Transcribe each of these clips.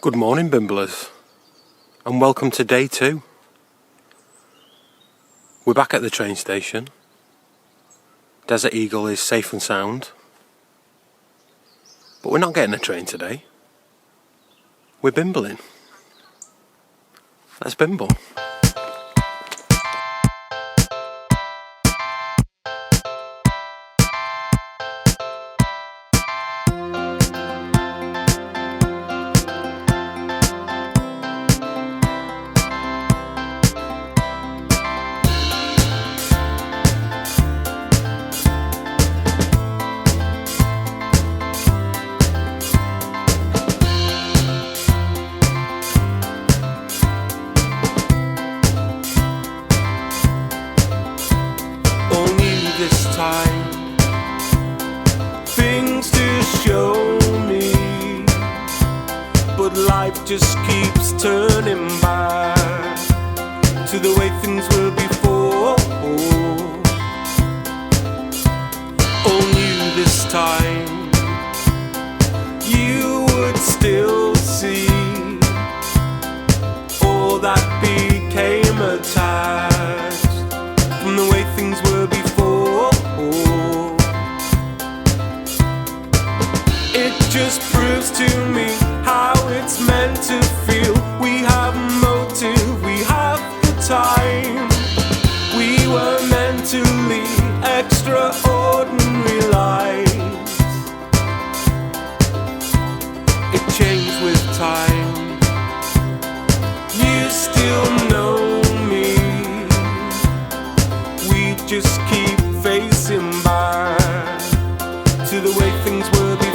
Good morning, Bimblers, and welcome to day 2. We're back at the train station. Desert Eagle is safe and sound, but we're not getting a train today. We're bimbling. Let's bimble. Things to show me, but life just keeps turning back to the way things were before. Oh, knew this time you would still see all that became attached from the way things were before. It just proves to me how it's meant to feel. We have motive, we have the time. We were meant to lead extraordinary lives. It changed with time. You still know me. We just keep facing back to the way things were before.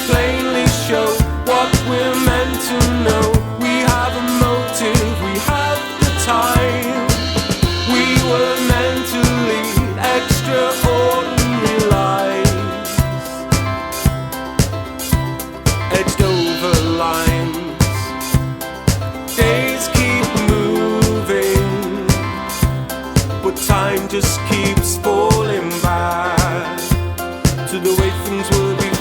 Plainly show what we're meant to know. We have a motive, we have the time. We were meant to lead extraordinary lives. Edged over lines, days keep moving, but time just keeps falling back to the way things were before.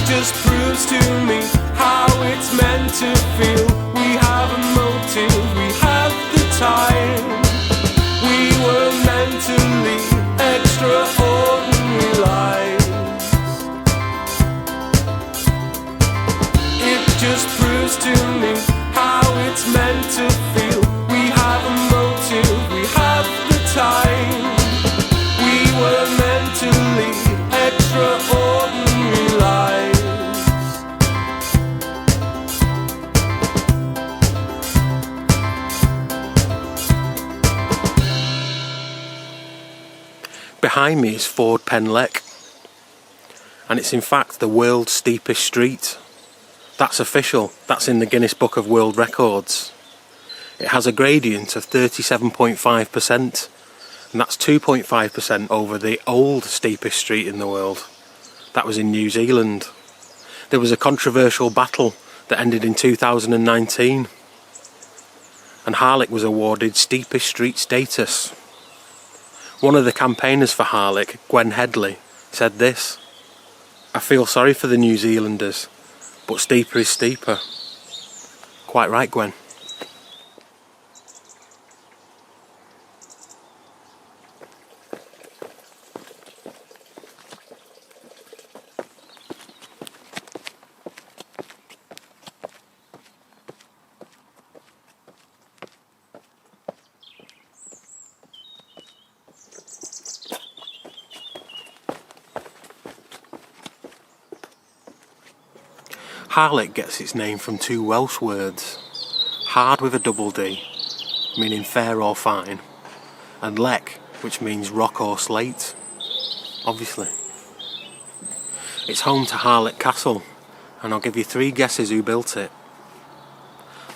Just proves to me how it's meant to feel. We have a motive, we have the time. We were meant to lead extraordinary lives. It just proves to me how it's meant to feel. We have a motive, we have the time. We were meant to lead extraordinary lives. Behind me is Ford Penlec, and it's in fact the world's steepest street. That's official, that's in the Guinness Book of World Records. It has a gradient of 37.5%, and that's 2.5% over the old steepest street in the world. That was in New Zealand. There was a controversial battle that ended in 2019, and Harlech was awarded steepest street status. One of the campaigners for Harlech, Gwen Headley, said this: "I feel sorry for the New Zealanders, but steeper is steeper." Quite right, Gwen. Harlech gets its name from 2 Welsh words: hard with a double D, meaning fair or fine, and lech, which means rock or slate, obviously. It's home to Harlot Castle, and I'll give you 3 guesses who built it.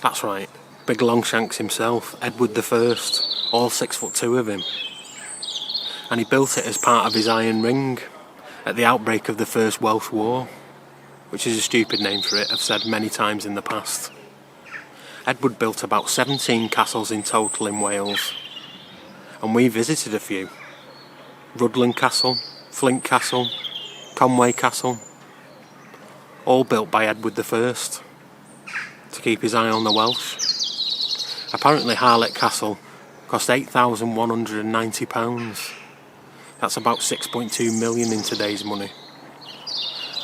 That's right, Big Longshanks himself, Edward I, all 6'2" of him. And he built it as part of his Iron Ring at the outbreak of the First Welsh War, which is a stupid name for it, I've said many times in the past. Edward built about 17 castles in total in Wales, and we visited a few. Rudland Castle, Flint Castle, Conway Castle, all built by Edward I to keep his eye on the Welsh. Apparently Harlot Castle cost £8,190. That's about 6.2 million in today's money.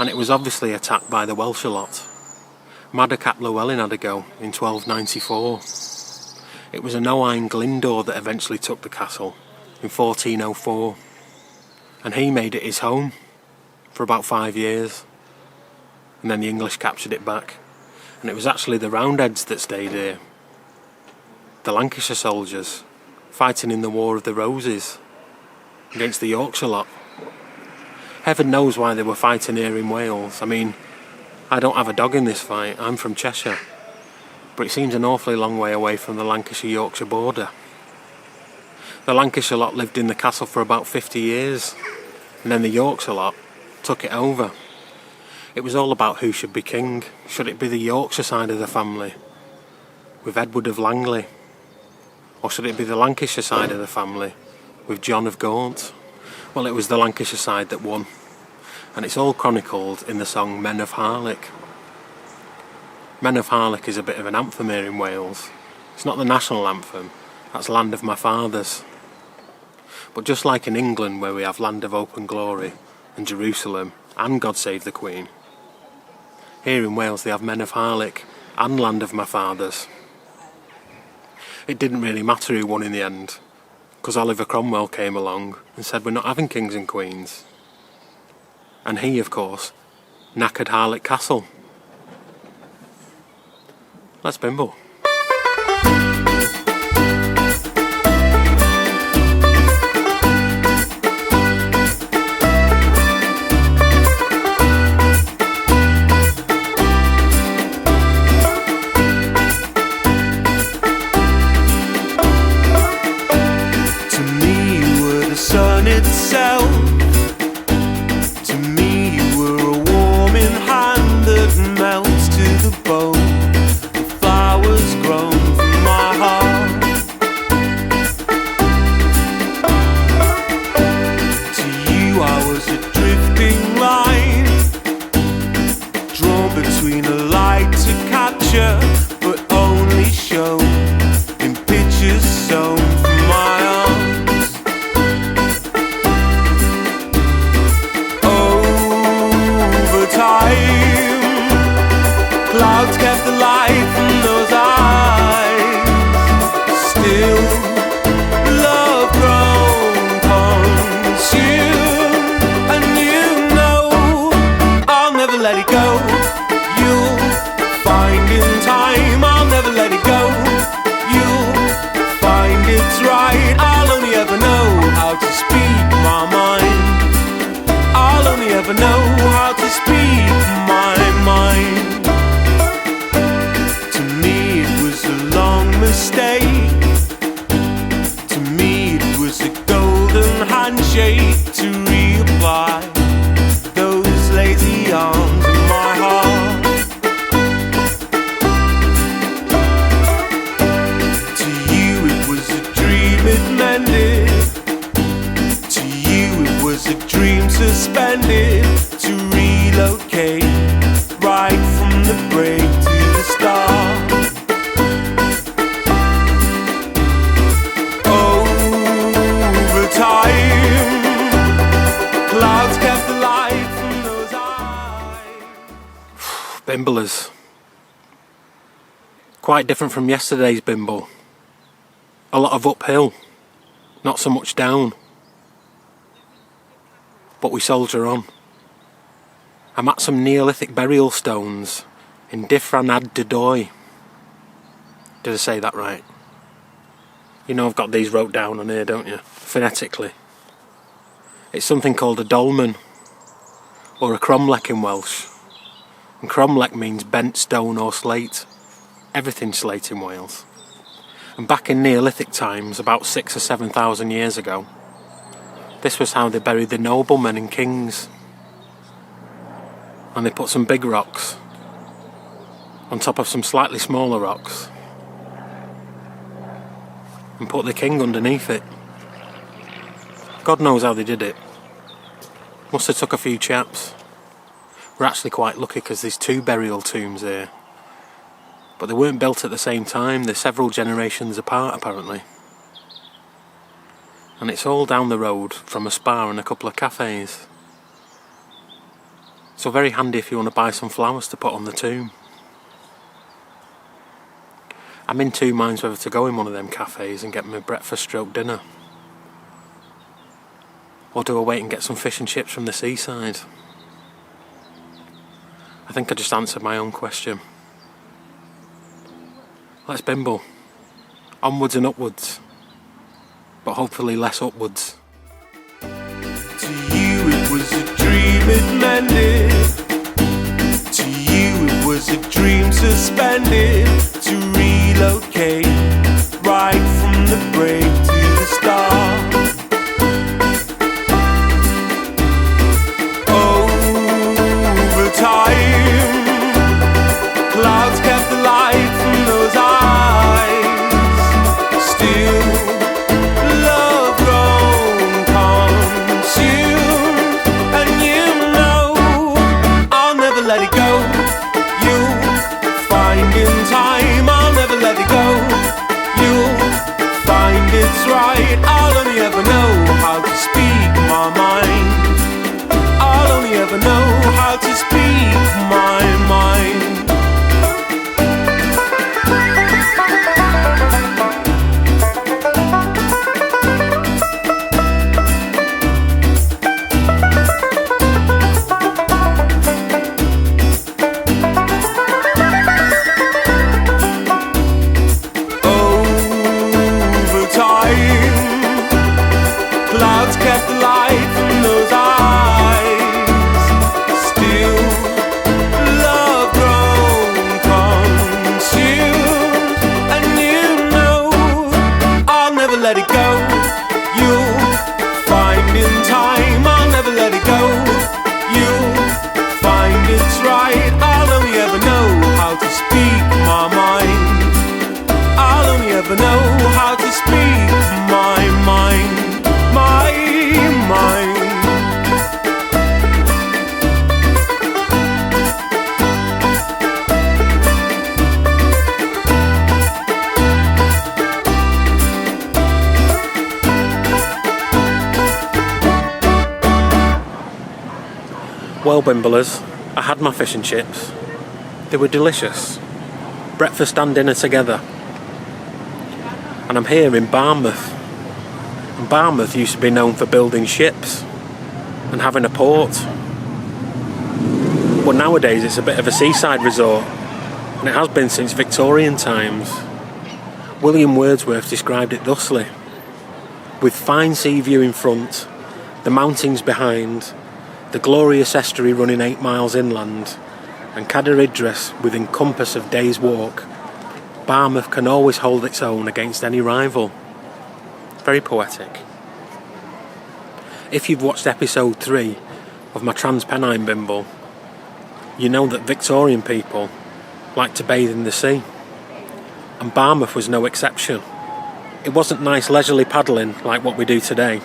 And it was obviously attacked by the Welsh a lot. Madog ap Llewellyn had a go in 1294. It was an Owain Glyndwr that eventually took the castle in 1404. And he made it his home for about 5 years. And then the English captured it back. And it was actually the Roundheads that stayed here. The Lancashire soldiers fighting in the War of the Roses against the Yorkshire lot. Heaven knows why they were fighting here in Wales. I mean, I don't have a dog in this fight, I'm from Cheshire. But it seems an awfully long way away from the Lancashire-Yorkshire border. The Lancashire lot lived in the castle for about 50 years, and then the Yorkshire lot took it over. It was all about who should be king. Should it be the Yorkshire side of the family, with Edward of Langley? Or should it be the Lancashire side of the family, with John of Gaunt? Well, it was the Lancashire side that won. And it's all chronicled in the song Men of Harlech. Men of Harlech is a bit of an anthem here in Wales. It's not the national anthem, that's Land of My Fathers. But just like in England, where we have Land of Hope and Glory, and Jerusalem, and God Save the Queen, here in Wales they have Men of Harlech and Land of My Fathers. It didn't really matter who won in the end, because Oliver Cromwell came along and said we're not having kings and queens. And he, of course, knackered Harlot Castle. Let's bimble. Bimblers. Quite different from yesterday's bimble. A lot of uphill, not so much down. But we soldier on. I'm at some Neolithic burial stones in Dyffryn Ad Dydoy. Did I say that right? You know I've got these wrote down on here, don't you? Phonetically. It's something called a dolmen, or a cromlech in Welsh. And cromlech means bent stone or slate. Everything's slate in Wales. And back in Neolithic times, about 6,000 or 7,000 years ago, this was how they buried the noblemen and kings. And they put some big rocks on top of some slightly smaller rocks and put the king underneath it. God knows how they did it. Must have took a few chaps. We're actually quite lucky because there's 2 burial tombs here. But they weren't built at the same time, they're several generations apart apparently. And it's all down the road from a spa and a couple of cafes. So very handy if you want to buy some flowers to put on the tomb. I'm in 2 minds whether to go in one of them cafes and get me breakfast stroke dinner. Or do I wait and get some fish and chips from the seaside? I think I just answered my own question. Let's bimble. Onwards and upwards. But hopefully less upwards. To you it was a dream it mended. To you it was a dream suspended. To relocate right from the break to the start. Over time, clouds kept the light from those eyes. Still, love grown consumed, and you know I'll never let it go. You'll find in time, I'll never let it go. You'll find it's right. I'll only ever know how to speak my mind. I'll only ever know how to speak my mind. Over time, clouds kept the light from those eyes. Still, love grown consumed, and you know I'll never let it go. You'll find in time, I'll never let it go. You'll find it's right. I'll only ever know how to speak my mind. I'll only ever know how to speak my mind. My mind. Well, Bimblers, I had my fish and chips. They were delicious. Breakfast and dinner together. And I'm here in Barmouth. And Barmouth used to be known for building ships and having a port. But nowadays it's a bit of a seaside resort, and it has been since Victorian times. William Wordsworth described it thusly: with fine sea view in front, the mountains behind, the glorious estuary running 8 miles inland, and Cadair Idris within compass of day's walk, Barmouth can always hold its own against any rival. Very poetic. If you've watched episode 3 of my Transpennine Bimble, you know that Victorian people like to bathe in the sea, and Barmouth was no exception. It wasn't nice leisurely paddling like what we do today.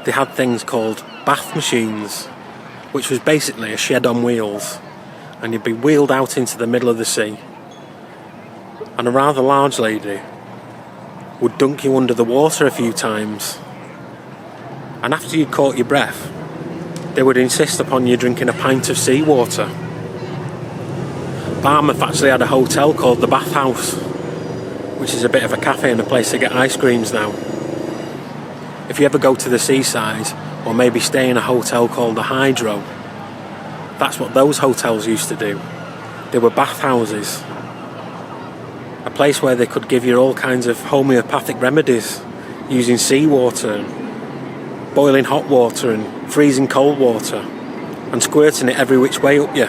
They had things called bath machines, which was basically a shed on wheels, and you'd be wheeled out into the middle of the sea, and a rather large lady would dunk you under the water a few times, and after you'd caught your breath, they would insist upon you drinking a pint of seawater. Barmouth actually had a hotel called the Bath House, which is a bit of a cafe and a place to get ice creams now. If you ever go to the seaside, or maybe stay in a hotel called the Hydro, that's what those hotels used to do. They were bath houses. A place where they could give you all kinds of homeopathic remedies using seawater, and boiling hot water and freezing cold water, and squirting it every which way up you.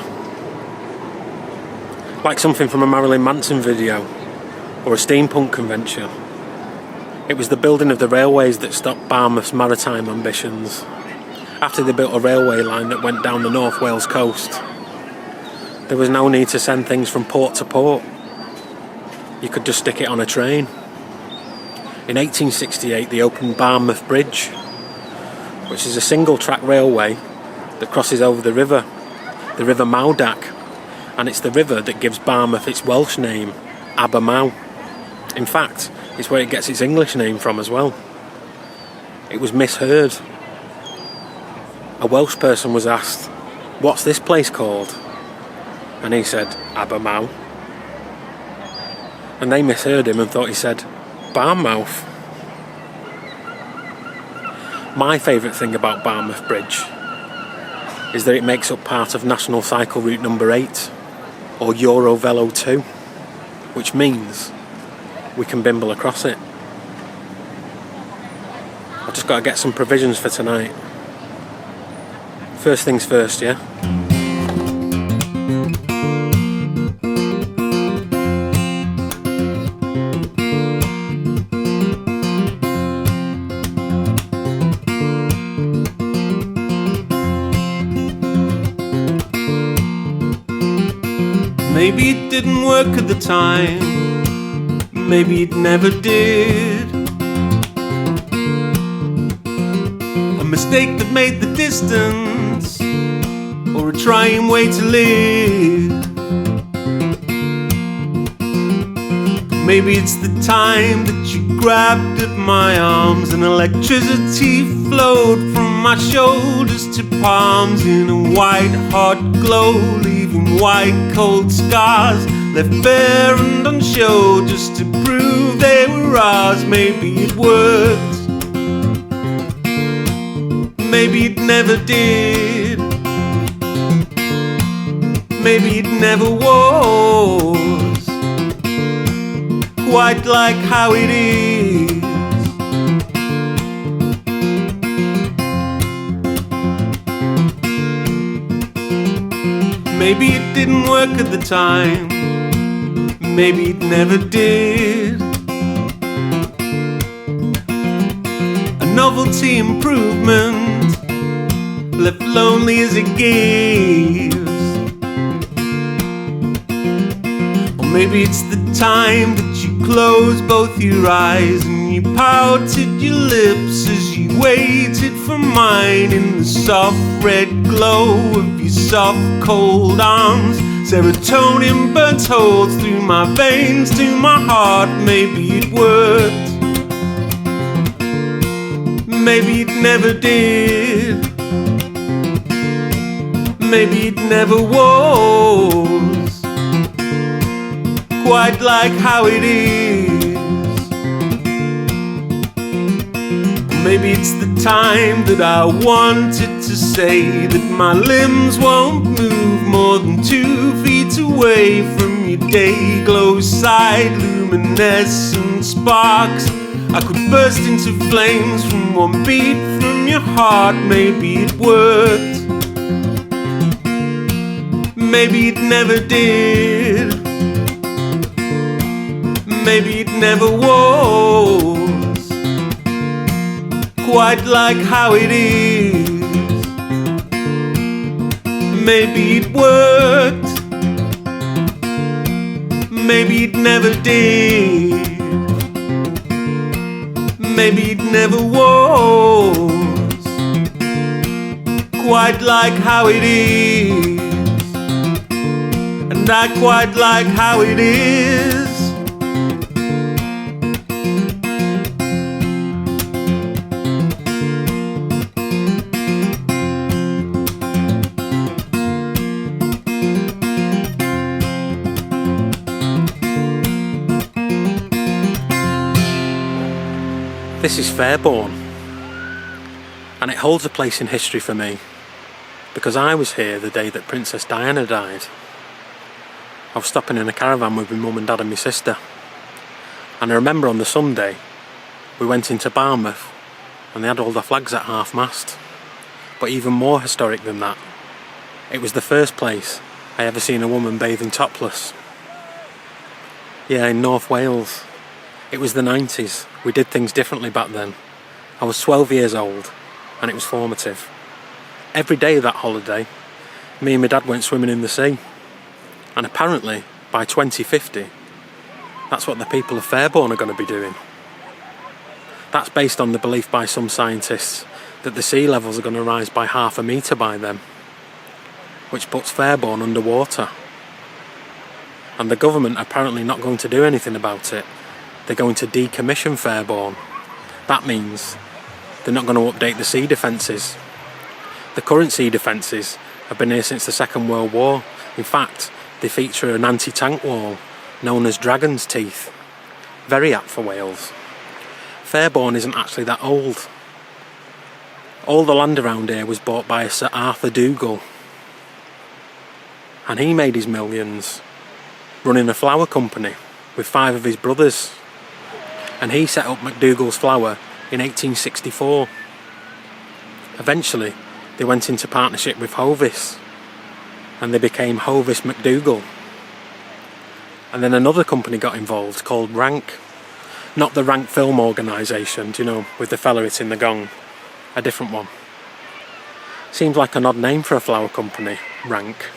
Like something from a Marilyn Manson video or a steampunk convention. It was the building of the railways that stopped Barmouth's maritime ambitions. After they built a railway line that went down the North Wales coast, there was no need to send things from port to port. You could just stick it on a train. In 1868 they opened Barmouth Bridge, which is a single track railway that crosses over the River Maudac, and it's the river that gives Barmouth its Welsh name, Abermaw. In fact, it's where it gets its English name from as well. It was misheard. A Welsh person was asked, "What's this place called?" And he said, "Abermaw." And they misheard him and thought he said, "Barmouth." My favourite thing about Barmouth Bridge is that it makes up part of National Cycle Route number 8, or Eurovelo 2, which means we can bimble across it. I've just got to get some provisions for tonight. First things first, yeah? Maybe it didn't work at the time, maybe it never did. A mistake that made the distance, or a trying way to live. Maybe it's the time that you grabbed at my arms and electricity flowed from my shoulders to palms in a white hot glow, leaving white cold scars left bare and unshowed just to prove they were ours. Maybe it worked, maybe it never did, maybe it never was quite like how it is. Maybe it didn't work at the time, maybe it never did. A novelty improvement left lonely as it gives. Or maybe it's the time that you closed both your eyes and you pouted your lips as you waited for mine in the soft red glow of your soft cold arms. Serotonin burnt holes through my veins to my heart. Maybe it worked, maybe it never did, maybe it never was quite like how it is. Maybe it's the time that I wanted to say that my limbs won't move more than 2 feet away from your day glow side luminescent sparks. I could burst into flames from one beat from your heart. Maybe it worked, maybe it never did, maybe it never was quite like how it is. Maybe it worked, maybe it never did, maybe it never was quite like how it is. And I quite like how it is. This is Fairbourne, and it holds a place in history for me because I was here the day that Princess Diana died. I was stopping in a caravan with my mum and dad and my sister, and I remember on the Sunday we went into Barmouth and they had all the flags at half-mast. But even more historic than that, it was the first place I ever seen a woman bathing topless. Yeah, in North Wales. It was the 90s. We did things differently back then. I was 12 years old and it was formative. Every day of that holiday, me and my dad went swimming in the sea. And apparently, by 2050, that's what the people of Fairbourne are going to be doing. That's based on the belief by some scientists that the sea levels are going to rise by 1/2 metre by then, which puts Fairbourne underwater. And the government are apparently not going to do anything about it. They're going to decommission Fairbourne. That means they're not going to update the sea defences. The current sea defences have been here since the Second World War. In fact, they feature an anti-tank wall known as Dragon's Teeth. Very apt for Wales. Fairbourne isn't actually that old. All the land around here was bought by a Sir Arthur Dougal. And he made his millions running a flour company with 5 of his brothers. And he set up McDougall's Flour in 1864. Eventually, they went into partnership with Hovis, and they became Hovis McDougall. And then another company got involved called Rank. Not the Rank Film Organisation, do you know, with the fella hitting the gong. A different one. Seems like an odd name for a flour company, Rank.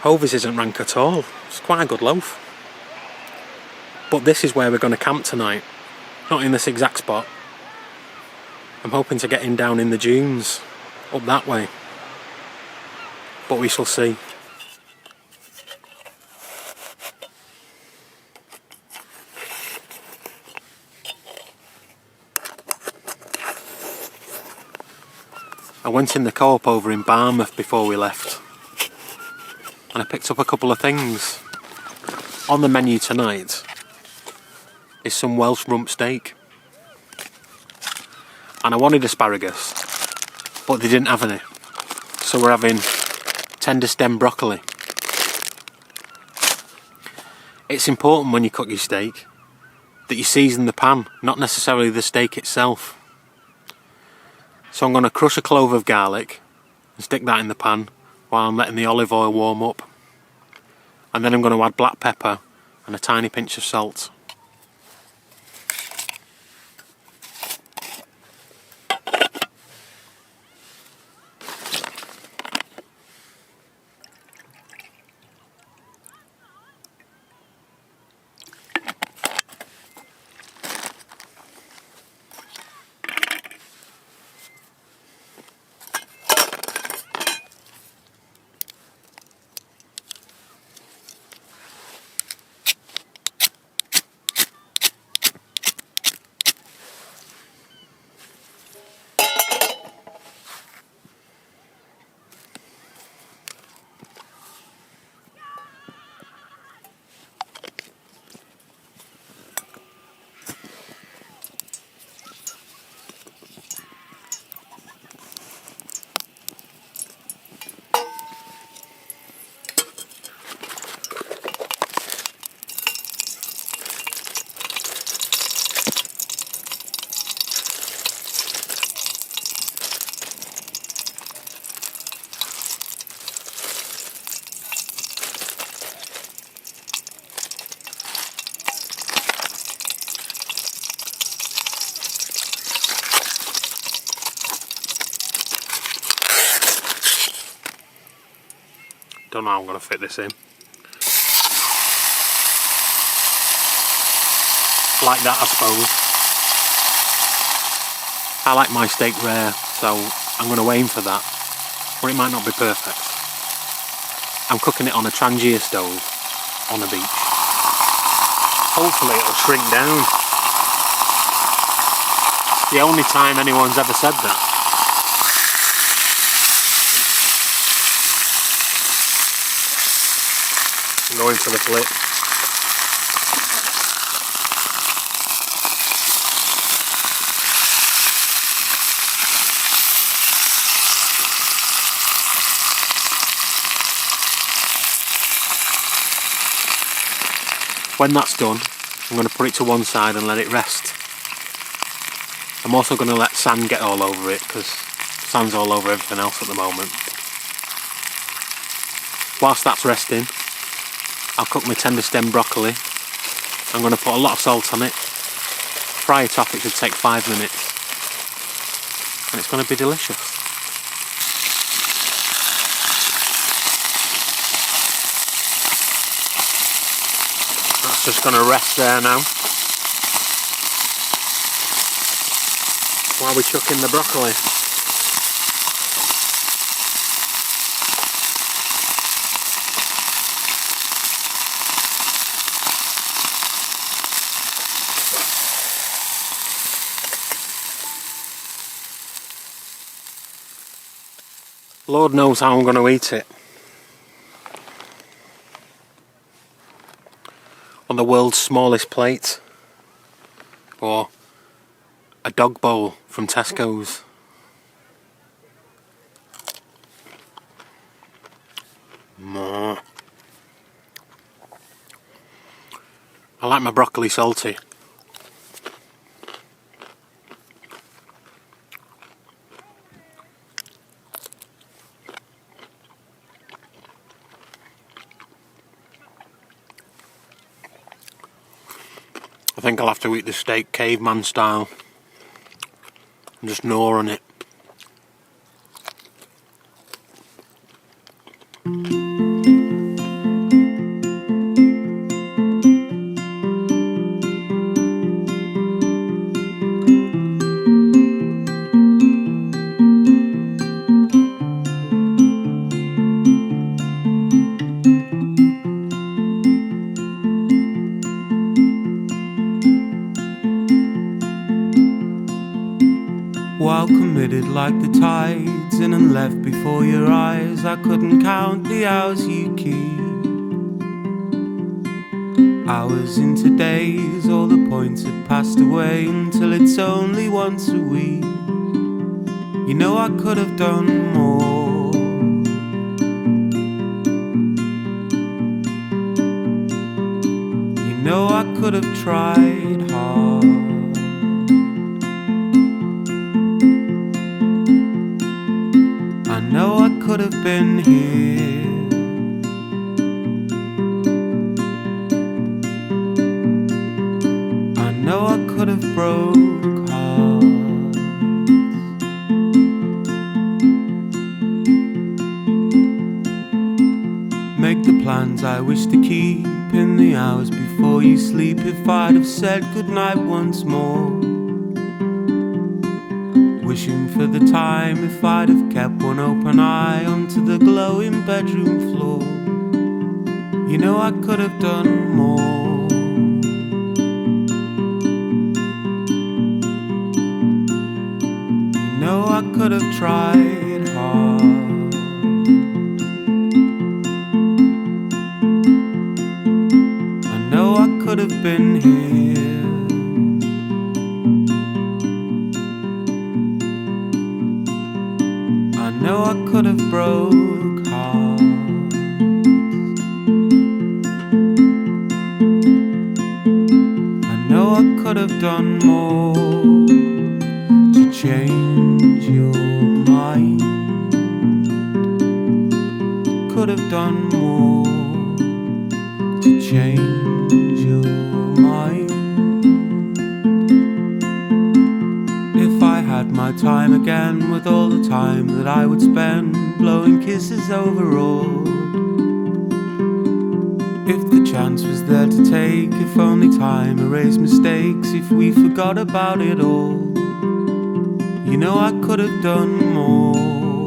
Hovis isn't rank at all. It's quite a good loaf. But this is where we're going to camp tonight. Not in this exact spot. I'm hoping to get in down in the dunes, up that way. But we shall see. I went in the co-op over in Barmouth before we left, and I picked up a couple of things. On the menu tonight is some Welsh rump steak, and I wanted asparagus, but they didn't have any, so we're having tender stem broccoli. It's important when you cook your steak that you season the pan, not necessarily the steak itself. So I'm going to crush a clove of garlic and stick that in the pan while I'm letting the olive oil warm up. And then I'm going to add black pepper and a tiny pinch of salt. Don't know how I'm going to fit this in. Like that, I suppose. I like my steak rare, so I'm going to aim for that, but it might not be perfect. I'm cooking it on a Trangia stove on a beach. Hopefully it'll shrink down. It's the only time anyone's ever said that. I'm going for the flip. When that's done, I'm going to put it to one side and let it rest. I'm also going to let sand get all over it, because sand's all over everything else at the moment. Whilst that's resting, I'll cook my tender stem broccoli. I'm going to put a lot of salt on it. Fry it off, it should take 5 minutes. And it's going to be delicious. That's just going to rest there now. while we chuck in the broccoli. Lord knows how I'm going to eat it. On the world's smallest plate, or a dog bowl from Tesco's. I like my broccoli salty. I think I'll have to eat the steak caveman style and just gnaw on it. While committed like the tides in and left before your eyes, I couldn't count the hours you keep. Hours into days, all the points had passed away until it's only once a week. You know I could have done more. You know I could have tried hard. I know I could have been here. I know I could have broke hearts. Make the plans I wish to keep in the hours before you sleep. If I'd have said goodnight once more, wishing for the time if I'd have kept one open eye onto the glowing bedroom floor. You know I could have done more. You know I could have tried hard. I know I could have been here. I know I could have broke hearts. I know I could have done more to change your mind. Could have done more to change your mind. If I had my time again, with all the time that I would spend blowing kisses overboard. If the chance was there to take, if only time erased mistakes, if we forgot about it all. You know I could have done more.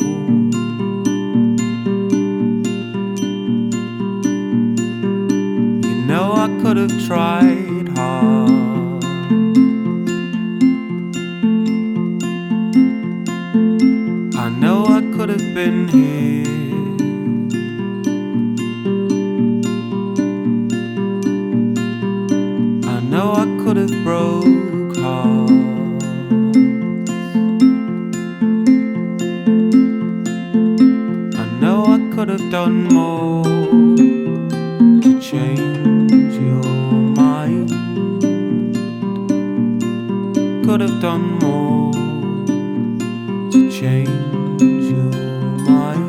You know I could have tried hard. I know I could have been here. I know I could have broke hearts. I know I could have done more to change your mind. Could have done more to change your mind.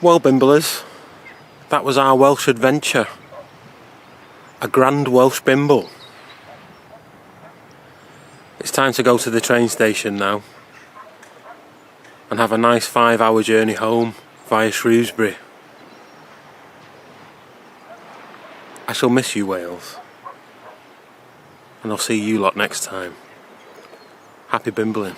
Well, Bimblers, that was our Welsh adventure. A grand Welsh bimble. It's time to go to the train station now and have a nice 5-hour journey home via Shrewsbury. I shall miss you, Wales, and I'll see you lot next time. Happy bimbling.